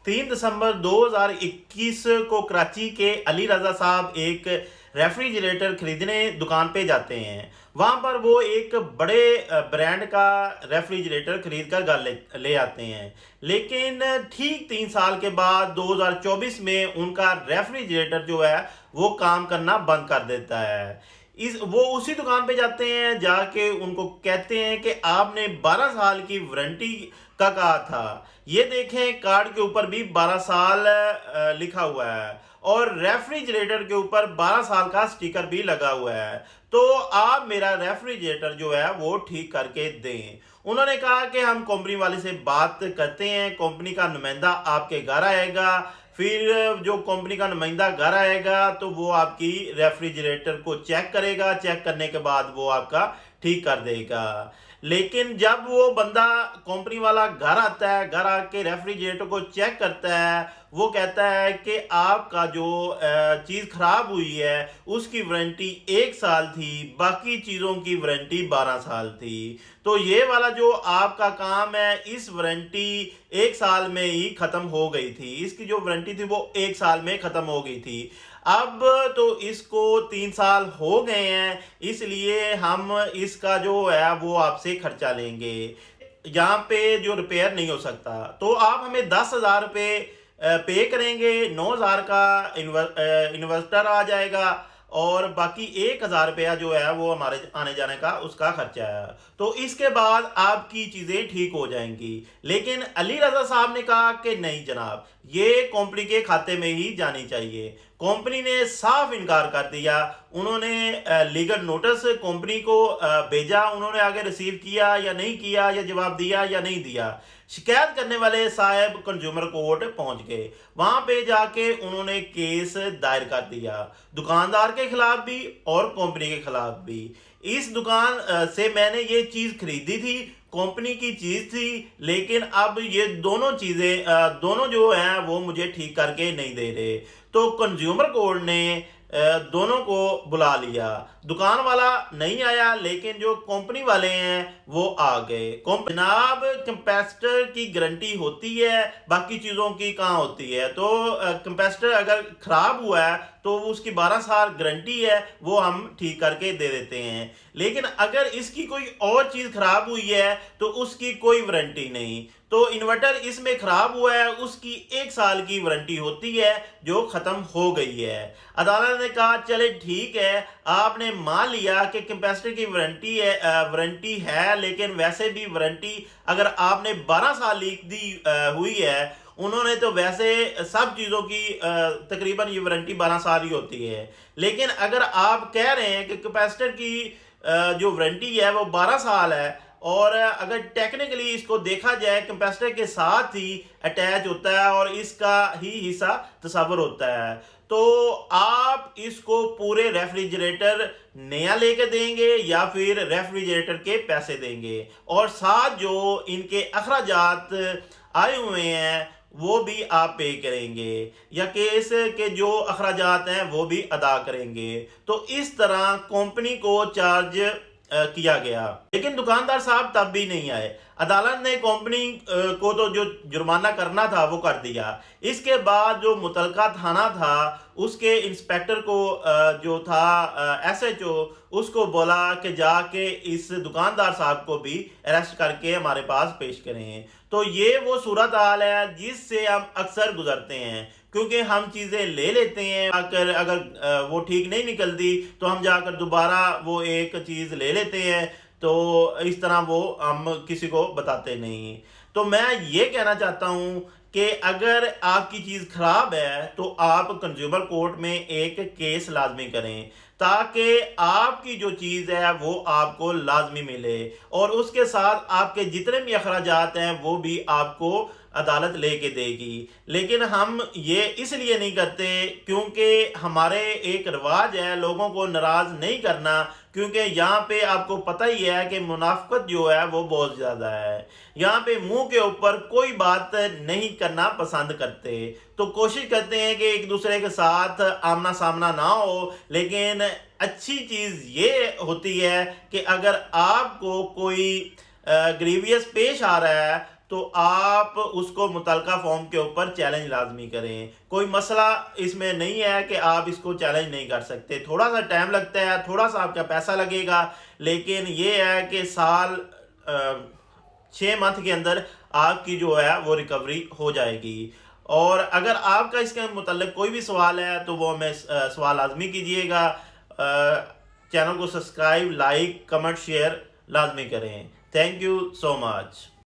3 दिसंबर 2021 को कराची के अली रजा साहब एक रेफ्रिजरेटर खरीदने दुकान पे जाते हैं। वहाँ पर वो एक बड़े ब्रांड का रेफ्रिजरेटर खरीद कर घर ले आते हैं। लेकिन ठीक 3 साल के बाद 2024 में उनका रेफ्रिजरेटर जो है वो काम करना बंद कर देता है। इस वो उसी दुकान पे जाते हैं, जाके उनको कहते हैं कि आपने 12 साल की वारंटी का कहा था। ये देखें, कार्ड के ऊपर भी 12 साल लिखा हुआ है और रेफ्रिजरेटर के ऊपर 12 साल का स्टिकर भी लगा हुआ है। तो आप मेरा रेफ्रिजरेटर जो है वो ठीक करके दें। उन्होंने कहा कि हम कंपनी वाले से बात करते हैं, कंपनी का नुमाइंदा आपके घर आएगा। फिर जो कंपनी का नुमाइंदा घर आएगा तो वो आपकी रेफ्रिजरेटर को चेक करेगा, चेक करने के बाद वो आपका ठीक कर देगा। लेकिन जब वो बंदा कंपनी वाला घर आता है, घर आके रेफ्रिजरेटर को चेक करता है, वो कहता है कि आपका जो चीज़ खराब हुई है उसकी वारंटी 1 साल थी, बाकी चीज़ों की वारंटी 12 साल थी। तो ये वाला जो आपका काम है, इस वारंटी 1 साल में ही ख़त्म हो गई थी। इसकी जो वारंटी थी वो 1 साल में ख़त्म हो गई थी। अब तो इसको 3 साल हो गए हैं, इसलिए हम इसका जो है वो आपसे खर्चा लेंगे। यहाँ पे जो रिपेयर नहीं हो सकता, तो आप हमें 10,000 रुपये पे करेंगे। 9,000 का इन्वेस्टर आ जाएगा और बाकी 1,000 रुपया जो है वो हमारे आने जाने का उसका खर्चा है। तो इसके बाद आपकी चीज़ें ठीक हो जाएंगी। लेकिन अली रजा साहब ने कहा कि नहीं जनाब, ये कंपनी के खाते में ही जानी चाहिए। कंपनी ने साफ इनकार कर दिया। उन्होंने लीगल नोटिस कंपनी को भेजा, उन्होंने आगे रिसीव किया या नहीं किया, या जवाब दिया या नहीं दिया। शिकायत करने वाले साहब कंज्यूमर कोर्ट पहुंच गए। वहां पे जाके उन्होंने केस दायर कर दिया, दुकानदार के खिलाफ भी और कंपनी के खिलाफ भी। इस दुकान से मैंने ये चीज़ खरीदी थी, कंपनी की चीज़ थी, लेकिन अब ये दोनों चीज़ें दोनों जो हैं वो मुझे ठीक करके नहीं दे रहे। तो कंज्यूमर कोर्ट ने दोनों को बुला लिया। दुकान वाला नहीं आया, लेकिन जो कंपनी वाले हैं वो आ गए। जनाब, कैपेसिटर की गारंटी होती है, बाकी चीज़ों की कहाँ होती है। तो कैपेसिटर अगर ख़राब हुआ है तो उसकी 12 साल गारंटी है, वो हम ठीक करके दे देते हैं। लेकिन अगर इसकी कोई और चीज़ ख़राब हुई है तो उसकी कोई वारंटी नहीं। तो इन्वर्टर इसमें ख़राब हुआ है, उसकी 1 साल की वारंटी होती है जो ख़त्म हो गई है। अदालत ने कहा चले ठीक है, आपने मान लिया कि कैपेसिटर की वारंटी है, लेकिन वैसे भी वारंटी अगर आपने 12 साल लीक दी हुई है, उन्होंने तो वैसे सब चीज़ों की तकरीबन ये वारंटी 12 साल ही होती है। लेकिन अगर आप कह रहे हैं कि कैपेसिटर की जो वारंटी है वो 12 साल है, और अगर टेक्निकली इसको देखा जाए कैपेसिटर के साथ ही अटैच होता है और इसका ही हिस्सा तस्वर होता है, तो आप इसको पूरे रेफ्रिजरेटर नया लेके देंगे या फिर रेफ्रिजरेटर के पैसे देंगे, और साथ जो इनके अखराजात आए हुए हैं वो भी आप पे करेंगे, या केस के जो अखराजात हैं वो भी अदा करेंगे। तो इस तरह कंपनी को चार्ज किया गया। लेकिन दुकानदार साहब तब भी नहीं आए। अदालत ने कंपनी को तो जो जुर्माना करना था वो कर दिया। इसके बाद जो मुतलका थाना था उसके इंस्पेक्टर को जो था SHO, उसको बोला कि जाके इस दुकानदार साहब को भी अरेस्ट करके हमारे पास पेश करें। तो ये वो सूरत हाल है जिससे हम अक्सर गुजरते हैं, क्योंकि हम चीज़ें ले लेते हैं, अगर वो ठीक नहीं निकलती तो हम जाकर दोबारा वो एक चीज़ ले लेते हैं। तो इस तरह वो हम किसी को बताते नहीं। तो मैं ये कहना चाहता हूँ कि अगर आपकी चीज़ ख़राब है तो आप कंज्यूमर कोर्ट में एक केस लाजमी करें, ताकि आपकी जो चीज़ है वो आपको लाजमी मिले, और उसके साथ आपके जितने भी अखराजात हैं वो भी आपको अदालत लेके देगी। लेकिन हम ये इसलिए नहीं करते क्योंकि हमारे एक रिवाज है लोगों को नाराज़ नहीं करना, क्योंकि यहाँ पे आपको पता ही है कि मुनाफिकत जो है वो बहुत ज़्यादा है। यहाँ पे मुंह के ऊपर कोई बात नहीं करना पसंद करते, तो कोशिश करते हैं कि एक दूसरे के साथ आमना सामना ना हो। लेकिन अच्छी चीज़ ये होती है कि अगर आपको कोई ग्रीवियस पेश आ रहा है تو آپ اس کو متعلقہ فارم کے اوپر چیلنج لازمی کریں. کوئی مسئلہ اس میں نہیں ہے کہ آپ اس کو چیلنج نہیں کر سکتے. تھوڑا سا ٹائم لگتا ہے, تھوڑا سا آپ کا پیسہ لگے گا, لیکن یہ ہے کہ سال 6 منتھ کے اندر آپ کی جو ہے وہ ریکوری ہو جائے گی. اور اگر آپ کا اس کے متعلق کوئی بھی سوال ہے تو وہ ہمیں سوال لازمی کیجیے گا. چینل کو سبسکرائب, لائک, کمنٹ, شیئر لازمی کریں. Thank you so much.